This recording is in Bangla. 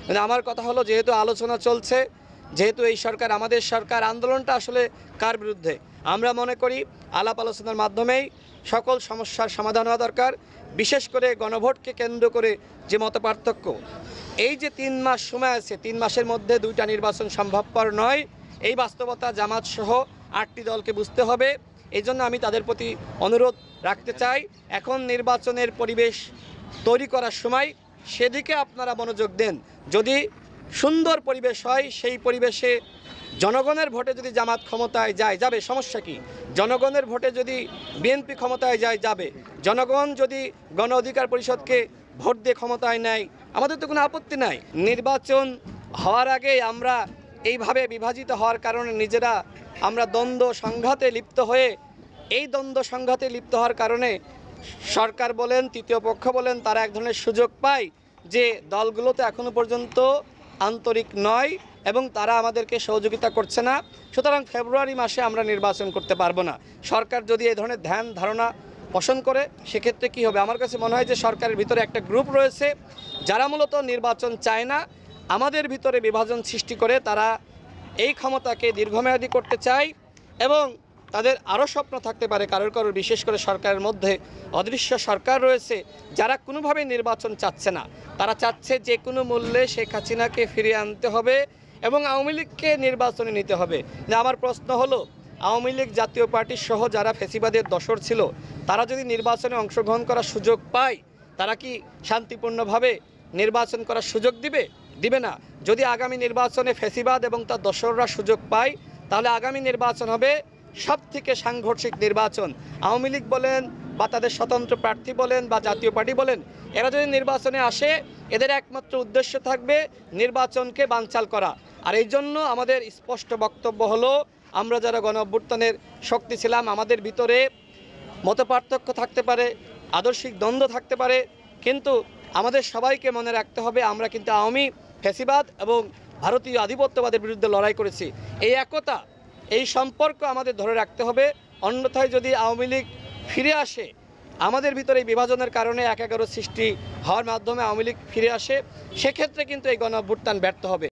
কিন্তু আমার কথা হলো, যেহেতু আলোচনা চলছে, যেহেতু এই সরকার আমাদের সরকার, আন্দোলনটা আসলে কার বিরুদ্ধে? আমরা মনে করি আলাপ আলোচনার মাধ্যমেই সকল সমস্যার সমাধান হওয়া দরকার। বিশেষ করে গণভোটকে কেন্দ্র করে যে মতপার্থক্য, এই যে 3 মাস সময় আছে, 3 মাসের মধ্যে 2টা নির্বাচন সম্ভবপর নয়, এই বাস্তবতা জামাত সহ 8টি দলকে বুঝতে হবে। এই জন্য আমি তাদের প্রতি অনুরোধ রাখতে চাই, এখন নির্বাচনের পরিবেশ তৈরি করার সময় সেদিকে আপনারা মনোযোগ দেন। যদি সুন্দর পরিবেশ হয়, সেই পরিবেশে জনগণের ভোটে যদি জামাত ক্ষমতায় যায়, যাবে, সমস্যা কি? জনগণের ভোটে যদি বিএনপি ক্ষমতায় যায়, যাবে। জনগণ যদি গণ অধিকার পরিষদকে ভোট দিয়ে ক্ষমতায় নেয়, আমাদের তো কোনো আপত্তি নাই। নির্বাচন হওয়ার আগে আমরা এইভাবে বিভাজিত হওয়ার কারণে নিজেরা আমরা দ্বন্দ্ব সংঘাতে লিপ্ত হয়ে, এই দ্বন্দ্ব সংঘাতে লিপ্ত হওয়ার কারণে সরকার বলেন, তৃতীয় পক্ষ বলেন, তারা এক ধরনের সুযোগ পায় যে দলগুলো তো এখনও পর্যন্ত আন্তরিক নয় এবং তারা আমাদেরকে সহযোগিতা করছে না, সুতরাং ফেব্রুয়ারি মাসে আমরা নির্বাচন করতে পারবো না। সরকার যদি এই ধরনের ধ্যান ধারণা পোষণ করে, সেক্ষেত্রে কী হবে? আমার কাছে মনে হয় যে সরকারের ভিতরে একটা গ্রুপ রয়েছে যারা মূলত নির্বাচন চায় না, আমাদের ভিতরে বিভাজন সৃষ্টি করে তারা এই ক্ষমতাকে দীর্ঘমেয়াদী করতে চায় এবং তাদের আরও স্বপ্ন থাকতে পারে কারোর কারোর, বিশেষ করে সরকারের মধ্যে অদৃশ্য সরকার রয়েছে যারা কোনোভাবেই নির্বাচন চাচ্ছে না। তারা চাচ্ছে যে কোনো মূল্যে শেখ হাসিনাকে ফিরিয়ে আনতে হবে এবং আওয়ামী লীগকে নির্বাচনে নিতে হবে। আমার প্রশ্ন হলো, আওয়ামী লীগ জাতীয় পার্টির সহ যারা ফ্যাসিবাদের দোসর ছিল, তারা যদি নির্বাচনে অংশগ্রহণ করার সুযোগ পায়, তারা কি শান্তিপূর্ণভাবে নির্বাচন করার সুযোগ দিবে? দিবে না। যদি আগামী নির্বাচনে ফ্যাসিবাদ এবং তার দোসররা সুযোগ পায়, তাহলে আগামী নির্বাচন হবে সবথেকে সাংঘর্ষিক নির্বাচন। আওয়ামী লীগ বলেন বা তাদের স্বতন্ত্র প্রার্থী বলেন বা জাতীয় পার্টি বলেন, এরা যদি নির্বাচনে আসে, এদের একমাত্র উদ্দেশ্য থাকবে নির্বাচনকে বানচাল করা। আর এই জন্য আমাদের স্পষ্ট বক্তব্য হলো, আমরা যারা গণ অভ্যুত্থানের শক্তি ছিলাম, আমাদের ভিতরে মতপার্থক্য থাকতে পারে, আদর্শিক দ্বন্দ্ব থাকতে পারে, কিন্তু আমাদের সবাইকে মনে রাখতে হবে আমরা কিন্তু আওয়ামী ফ্যাসিবাদ এবং ভারতীয় আধিপত্যবাদের বিরুদ্ধে লড়াই করেছি। এই একতা, এই সম্পর্ক আমাদের ধরে রাখতে হবে। অন্যথায় যদি আওয়ামী লীগ ফিরে আসে, আমাদের ভিতরে বিভাজনের কারণে ১/১১ সৃষ্টি হওয়ার মাধ্যমে আওয়ামী লীগ ফিরে আসে, সেক্ষেত্রে কিন্তু এই গণ অভ্যুত্থান ব্যর্থ হবে।